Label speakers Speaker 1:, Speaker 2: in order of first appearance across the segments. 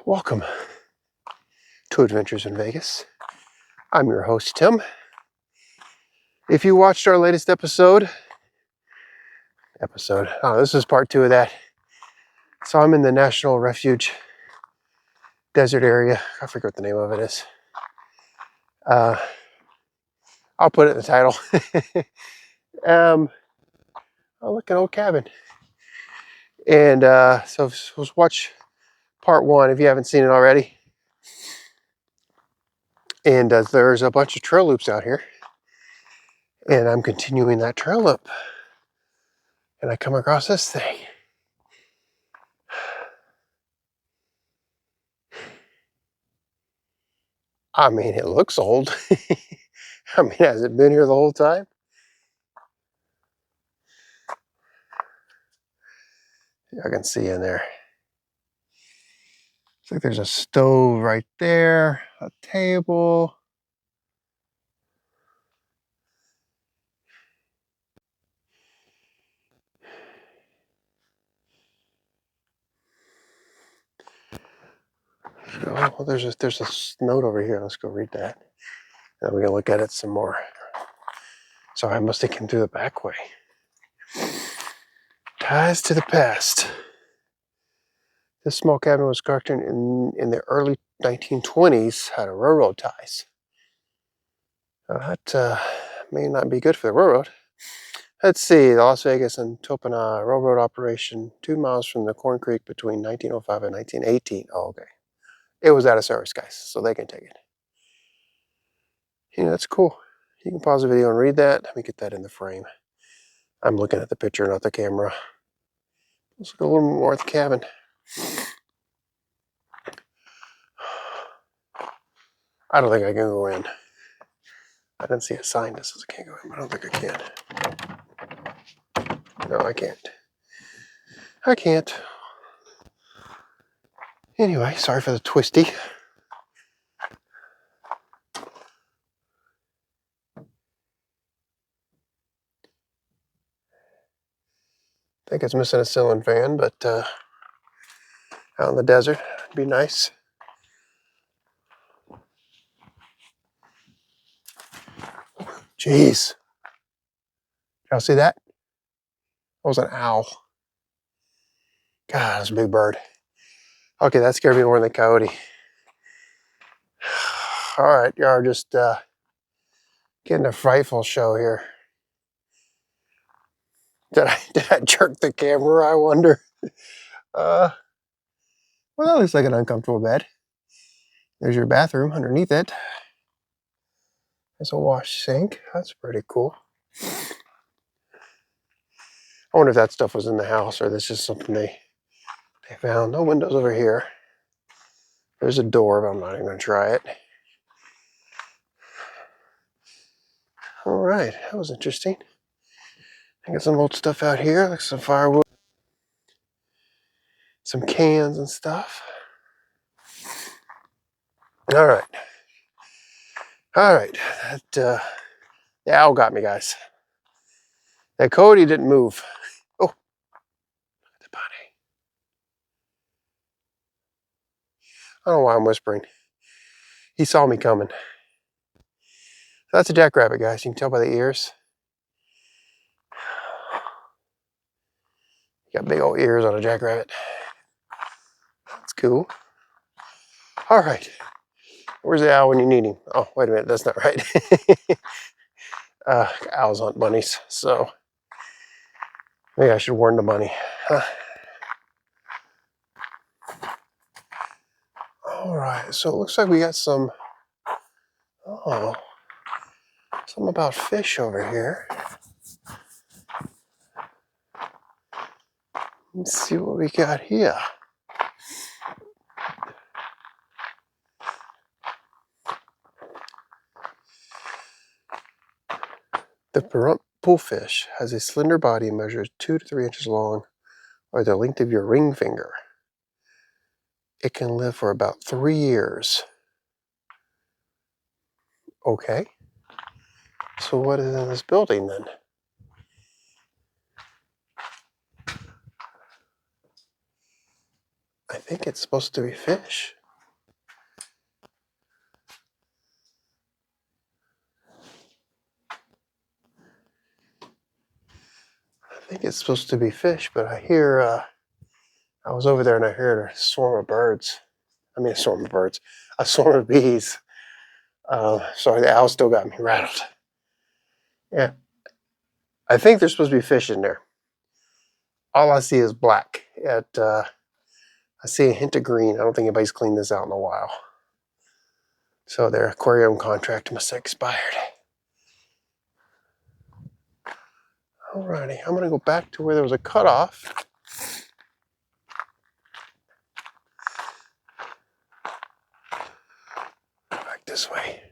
Speaker 1: Welcome to Adventures in Vegas. I'm your host, Tim. If you watched our latest episode, this is part 2 of that. So I'm in the National Refuge desert area. I forget what the name of it is. I'll put it in the title. Oh, look, an old cabin. And so let's watch part 1 if you haven't seen it already. And there's a bunch of trail loops out here. And I'm continuing that trail loop. And I come across this thing. I mean, it looks old. I mean, has it been here the whole time? I can see in there. Looks like there's a stove right there, a table. Oh, well, there's a note over here. Let's go read that. And we can look at it some more. So I must have came through the back way. Ties to the past. This small cabin was constructed in the early 1920s, had a railroad ties. That may not be good for the railroad. Let's see, the Las Vegas and Topana Railroad operation, 2 miles from the Corn Creek between 1905 and 1918. Oh, okay. It was out of service, guys, so they can take it. Yeah, that's cool. You can pause the video and read that. Let me get that in the frame. I'm looking at the picture, not the camera. Let's look a little more at the cabin. I don't think I can go in. I didn't see a sign that says I can't go in, but I don't think I can. No, I can't. I can't. Anyway, sorry for the twisty. I think it's missing a ceiling fan, but out in the desert, it'd be nice. Jeez. Y'all see that? That was an owl. God, that's a big bird. Okay, that scared me more than the coyote. All right, y'all are just getting a frightful show here. Did I jerk the camera, I wonder? Well, that looks like an uncomfortable bed. There's your bathroom underneath it. There's a wash sink. That's pretty cool. I wonder if that stuff was in the house or this is something they found. No windows over here. There's a door, but I'm not even going to try it. All right, that was interesting. I got some old stuff out here, like some firewood, some cans and stuff. All right. That the owl got me, guys. That coyote didn't move. Oh, the bunny. I don't know why I'm whispering. He saw me coming. That's a jackrabbit, guys. You can tell by the ears. Got big old ears on a jackrabbit. That's cool. All right. Where's the owl when you need him? Oh, wait a minute. That's not right. Owls hunt bunnies, so maybe I should warn the bunny. Huh. All right. So it looks like we got some. Oh, something about fish over here. Let's see what we got here. The Pahrump poolfish has a slender body and measures 2 to 3 inches long, or the length of your ring finger. It can live for about 3 years. Okay. So what is in this building then? I think it's supposed to be fish. think it's supposed to be fish, but I hear, I was over there and I heard a swarm of birds. I mean, a swarm of birds. A swarm of bees. Sorry, the owl still got me rattled. Yeah. I think there's supposed to be fish in there. All I see is black. I see a hint of green. I don't think anybody's cleaned this out in a while. So their aquarium contract must have expired. Alrighty, I'm gonna go back to where there was a cutoff. Back this way.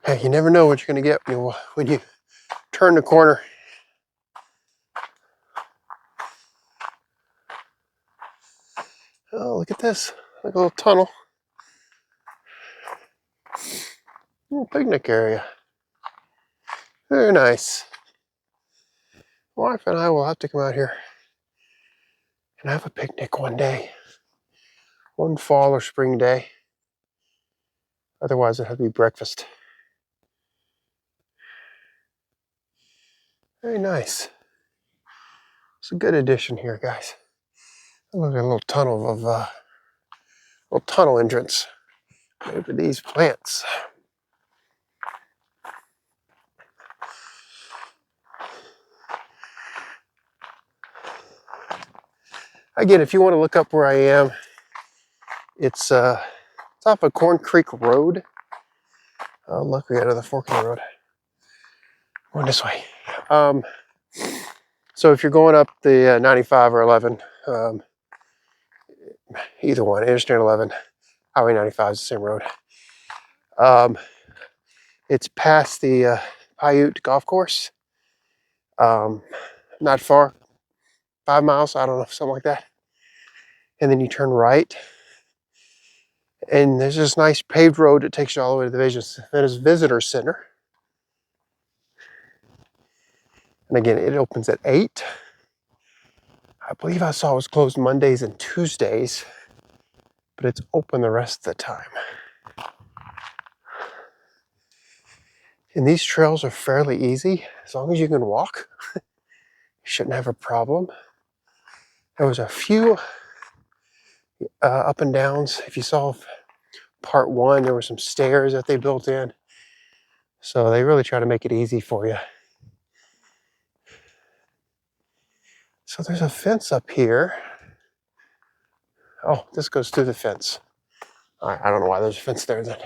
Speaker 1: Hey, you never know what you're gonna get when you turn the corner. Oh, look at this. Like a little tunnel. Little picnic area. Very nice. My wife and I will have to come out here and have a picnic one day. One fall or spring day. Otherwise, it has to be breakfast. Very nice. It's a good addition here, guys. Look at a little tunnel of little tunnel entrance over these plants. Again, if you want to look up where I am, it's off of Corn Creek Road. Look, we got another fork in the road. Going this way. So if you're going up the 95 or 11, either one, Interstate 11, Highway 95 is the same road. It's past the Paiute Golf Course. Not far, 5 miles, I don't know, something like that. And then you turn right. And there's this nice paved road that takes you all the way to the Visitor Center. And again, it opens at 8. I believe I saw it was closed Mondays and Tuesdays, but it's open the rest of the time. And these trails are fairly easy. As long as you can walk, you shouldn't have a problem. There was a few up and downs. If you saw part 1, there were some stairs that they built in. So they really try to make it easy for you. So there's a fence up here. Oh, this goes through the fence. I don't know why there's a fence there then.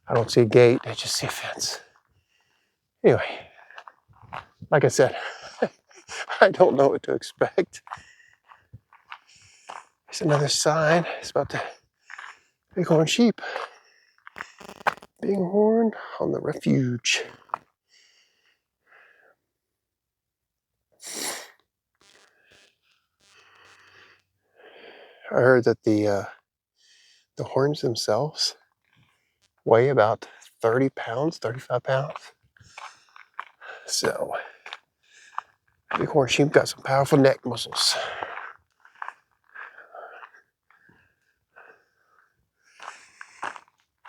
Speaker 1: I don't see a gate, I just see a fence. Anyway, like I said, I don't know what to expect. There's another sign. It's about the Bighorn sheep. Bighorn on the refuge. I heard that the horns themselves weigh about 30 pounds, 35 pounds. So, Bighorn sheep got some powerful neck muscles.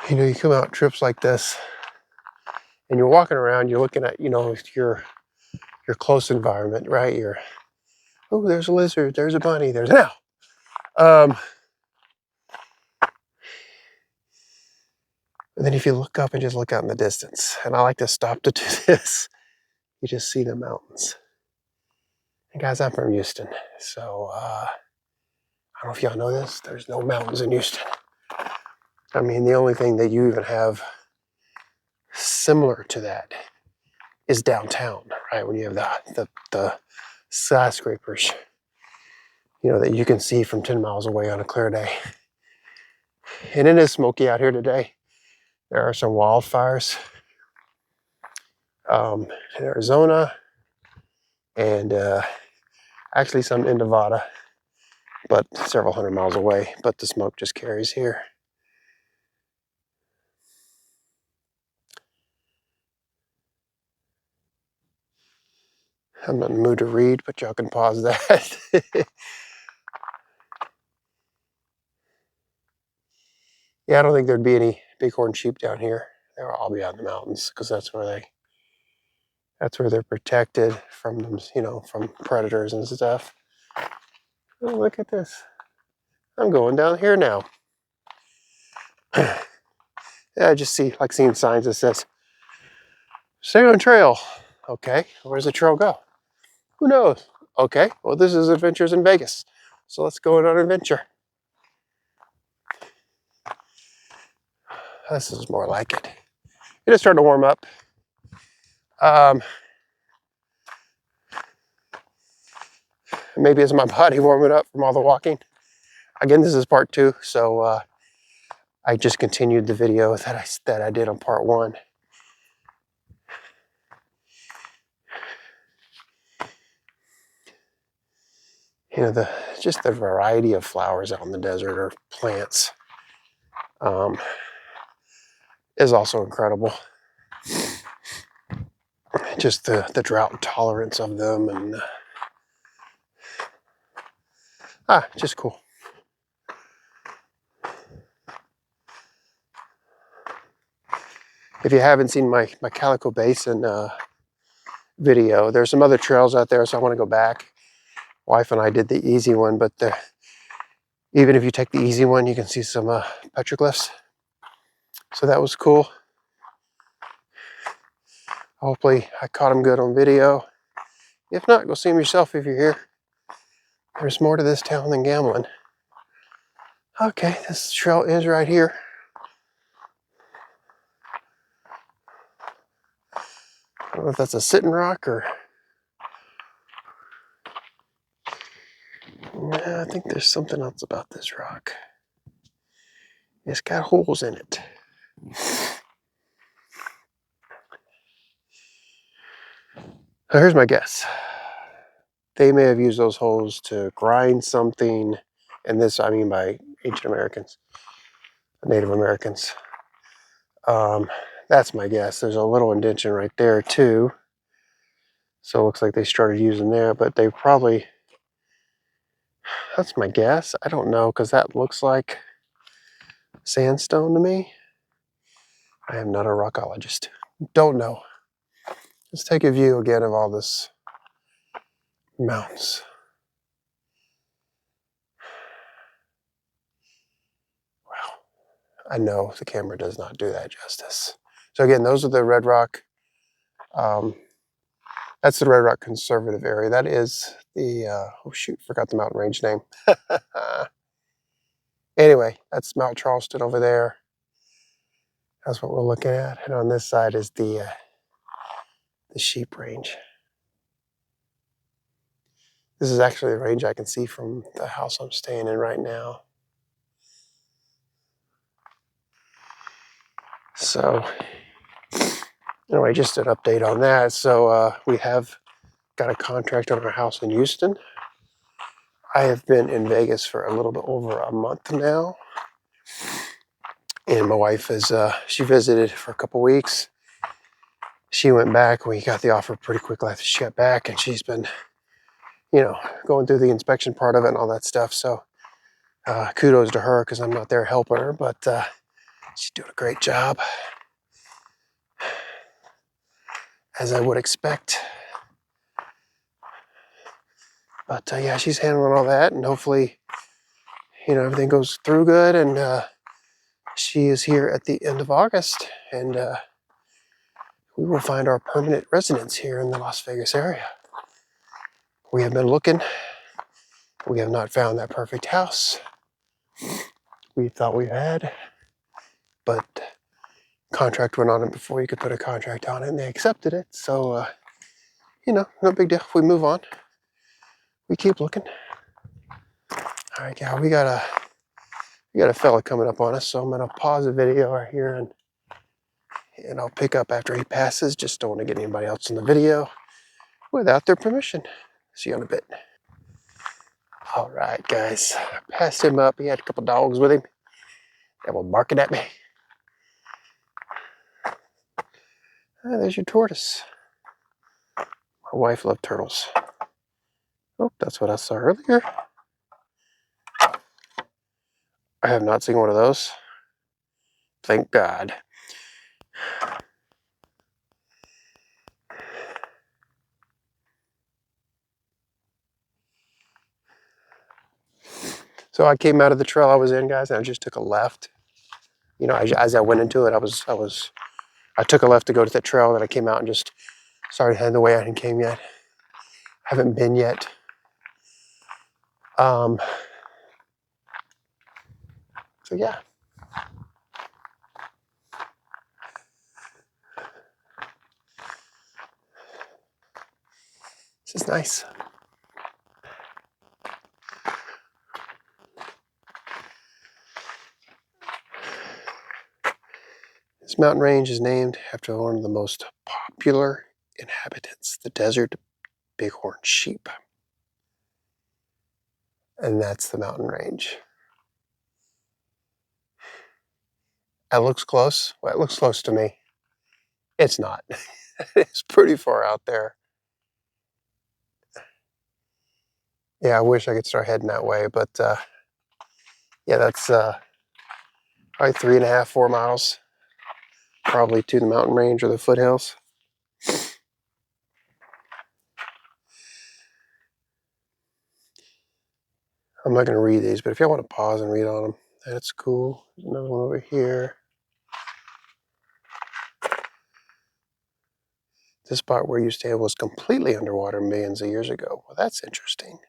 Speaker 1: You know, you come out trips like this, and you're walking around, you're looking at, your close environment, right? Oh, there's a lizard, there's a bunny, there's an owl. And then if you look up and just look out in the distance, and I like to stop to do this, you just see the mountains. And guys, I'm from Houston, so I don't know if y'all know this, there's no mountains in Houston. I mean, the only thing that you even have similar to that is downtown, right? When you have the skyscrapers, that you can see from 10 miles away on a clear day. And it is smoky out here today. There are some wildfires in Arizona and actually some in Nevada, but several hundred miles away. But the smoke just carries here. I'm not in the mood to read, but y'all can pause that. Yeah, I don't think there'd be any bighorn sheep down here. They'll all be out in the mountains because that's where they're protected from them, you know, from predators and stuff. Oh, look at this. I'm going down here now. Yeah, I just seeing signs that says, stay on trail. Okay, where's the trail go? Who knows? Okay, well, this is Adventures in Vegas. So let's go on an adventure. This is more like it. It is starting to warm up. Maybe it's my body warming up from all the walking. Again, this is part 2, so I just continued the video that I did on part 1. You know, just the variety of flowers out in the desert or plants is also incredible. Just the drought tolerance of them, and just cool. If you haven't seen my Calico Basin video, there's some other trails out there, so I want to go back. Wife and I did the easy one, but even if you take the easy one, you can see some petroglyphs. So that was cool. Hopefully I caught them good on video. If not, go see them yourself if you're here. There's more to this town than gambling. Okay, this trail is right here. I don't know if that's a sitting rock or... I think there's something else about this rock. It's got holes in it. Now here's my guess. They may have used those holes to grind something, and this I mean by ancient Americans, Native Americans. That's my guess. There's a little indentation right there too. So it looks like they started using there, but they probably, that's my guess. I don't know, because that looks like sandstone to me. I am not a rockologist. Don't know. Let's take a view again of all this mountains. Wow. I know the camera does not do that justice. So again, those are the Red Rock. That's the Red Rock Conservative Area. That is the, oh shoot, forgot the mountain range name. Anyway, that's Mount Charleston over there. That's what we're looking at. And on this side is the sheep range. This is actually the range I can see from the house I'm staying in right now. So anyway, just an update on that. So we have got a contract on our house in Houston. I have been in Vegas for a little bit over a month now. And my wife is, she visited for a couple weeks. She went back. We got the offer pretty quickly after she got back, and she's been, you know, going through the inspection part of it and all that stuff. So kudos to her, because I'm not there helping her, but she's doing a great job, as I would expect. But yeah, she's handling all that, and hopefully, you know, everything goes through good. And she is here at the end of August, and we will find our permanent residence here in the Las Vegas area. We have been looking. We have not found that perfect house we thought we had, but contract went on it before you could put a contract on it, and they accepted it. So, you know, no big deal. We move on. We keep looking. All right, yeah, we got a fella coming up on us, so I'm gonna pause the video right here, and I'll pick up after he passes. Just don't want to get anybody else in the video without their permission. See you in a bit. All right, guys, I passed him up. He had a couple dogs with him that were barking at me. There's your tortoise. My wife loved turtles. Oh, that's what I saw earlier. I have not seen one of those. Thank God. So I came out of the trail I was in, guys, and I just took a left. You know, as I went into it, I took a left to go to the trail, and I came out and just started heading the way I hadn't came yet. Haven't been yet. So yeah. This is nice. This mountain range is named after one of the most popular inhabitants, the desert bighorn sheep. And that's the mountain range. It looks close. Well, it looks close to me. It's not. It's pretty far out there. Yeah, I wish I could start heading that way, but yeah, that's probably 3.5, 4 miles, probably to the mountain range or the foothills. I'm not going to read these, but if y'all want to pause and read on them, that's cool. There's another one over here. This spot where you stand was completely underwater millions of years ago. Well, that's interesting.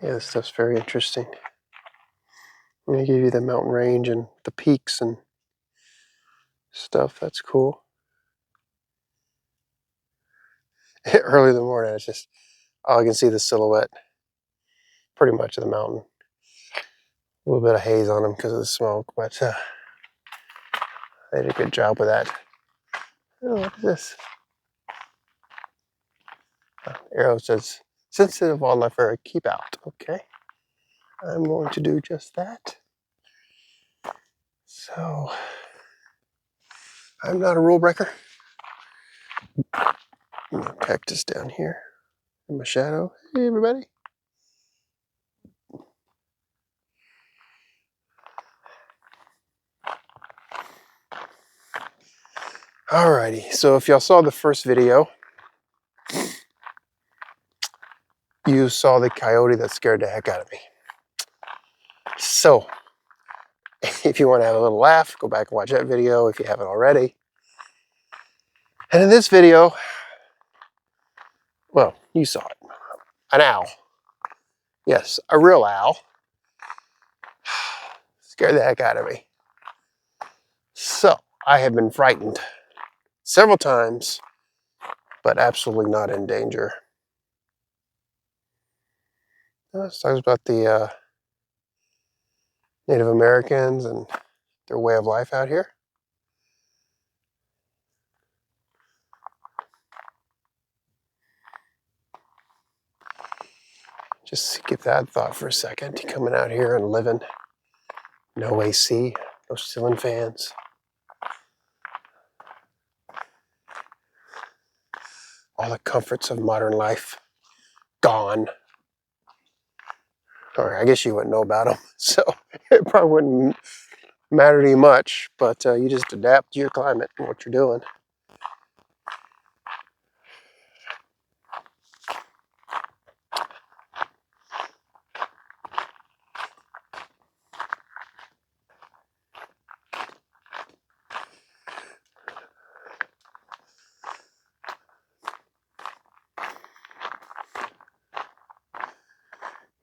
Speaker 1: Yeah, this stuff's very interesting. I'm going to give you the mountain range and the peaks and stuff. That's cool. Early in the morning, it's just, all I can see the silhouette pretty much of the mountain. A little bit of haze on them because of the smoke, but they did a good job with that. Oh, what is this? Arrow says, sensitive wildlife area, keep out. Okay. I'm going to do just that. So, I'm not a rule breaker. Cactus down here in my shadow. Hey, everybody. Alrighty, so if y'all saw the first video, you saw the coyote that scared the heck out of me. So, if you want to have a little laugh, go back and watch that video if you haven't already. And in this video, well, you saw it. An owl. Yes, a real owl. Scared the heck out of me. So, I have been frightened several times, but absolutely not in danger. This talks about the Native Americans and their way of life out here. Just skip that thought for a second. Coming out here and living. No AC, no ceiling fans. All the comforts of modern life gone. Or I guess you wouldn't know about them, so it probably wouldn't matter to you much, but you just adapt to your climate and what you're doing.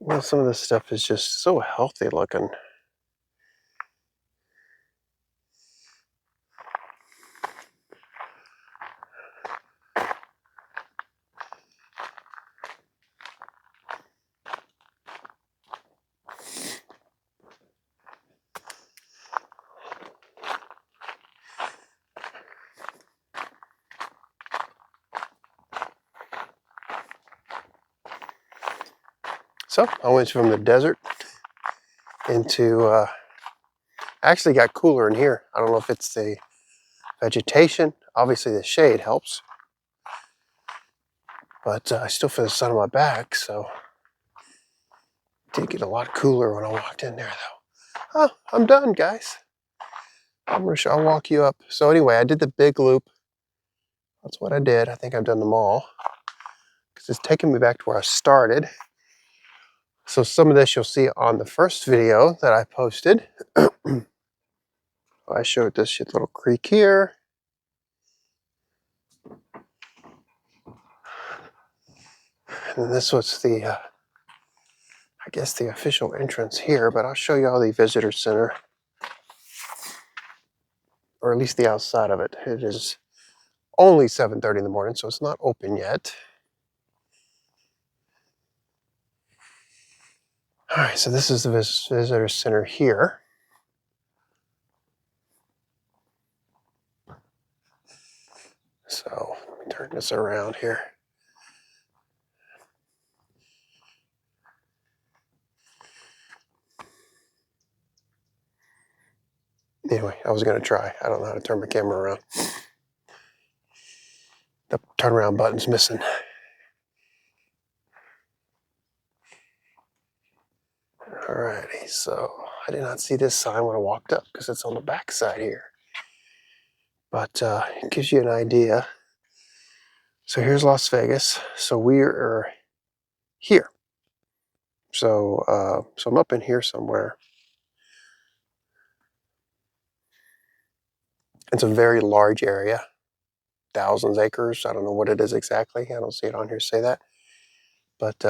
Speaker 1: Well, some of this stuff is just so healthy looking. So I went from the desert into, actually got cooler in here. I don't know if it's the vegetation. Obviously the shade helps. But I still feel the sun on my back, so it did get a lot cooler when I walked in there, though. Oh, I'm done, guys. I'll walk you up. So anyway, I did the big loop. That's what I did. I think I've done them all. Because it's taking me back to where I started. So some of this you'll see on the first video that I posted. I showed this little creek here. And this was the, I guess the official entrance here, but I'll show you all the visitor center. Or at least the outside of it. It is only 7:30 in the morning, so it's not open yet. All right, so this is the visitor center here. So let me turn this around here. Anyway, I was going to try. I don't know how to turn my camera around. The turnaround button's missing. Alrighty, so I did not see this sign when I walked up because it's on the back side here. But it gives you an idea. So here's Las Vegas. So we are here. So, so I'm up in here somewhere. It's a very large area. Thousands of acres. I don't know what it is exactly. I don't see it on here say that. But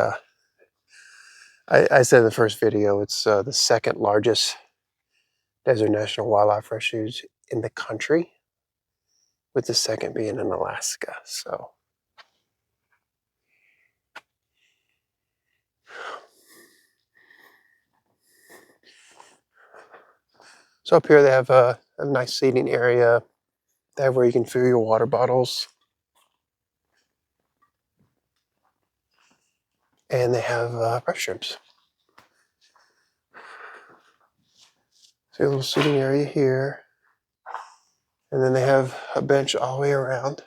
Speaker 1: I said in the first video, it's the second largest Desert National Wildlife Refuge in the country, with the second being in Alaska. So up here they have a nice seating area. They have where you can fill your water bottles. And they have restrooms. See a little seating area here. And then they have a bench all the way around.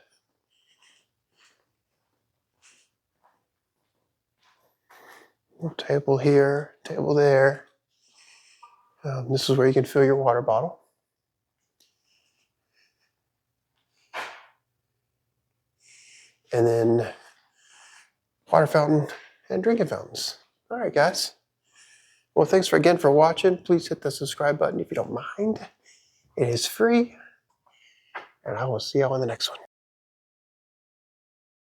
Speaker 1: Little table here, table there. This is where you can fill your water bottle. And then water fountain and drinking fountains. All right, guys. Well, thanks again for watching. Please hit the subscribe button if you don't mind. It is free. And I will see y'all in the next one.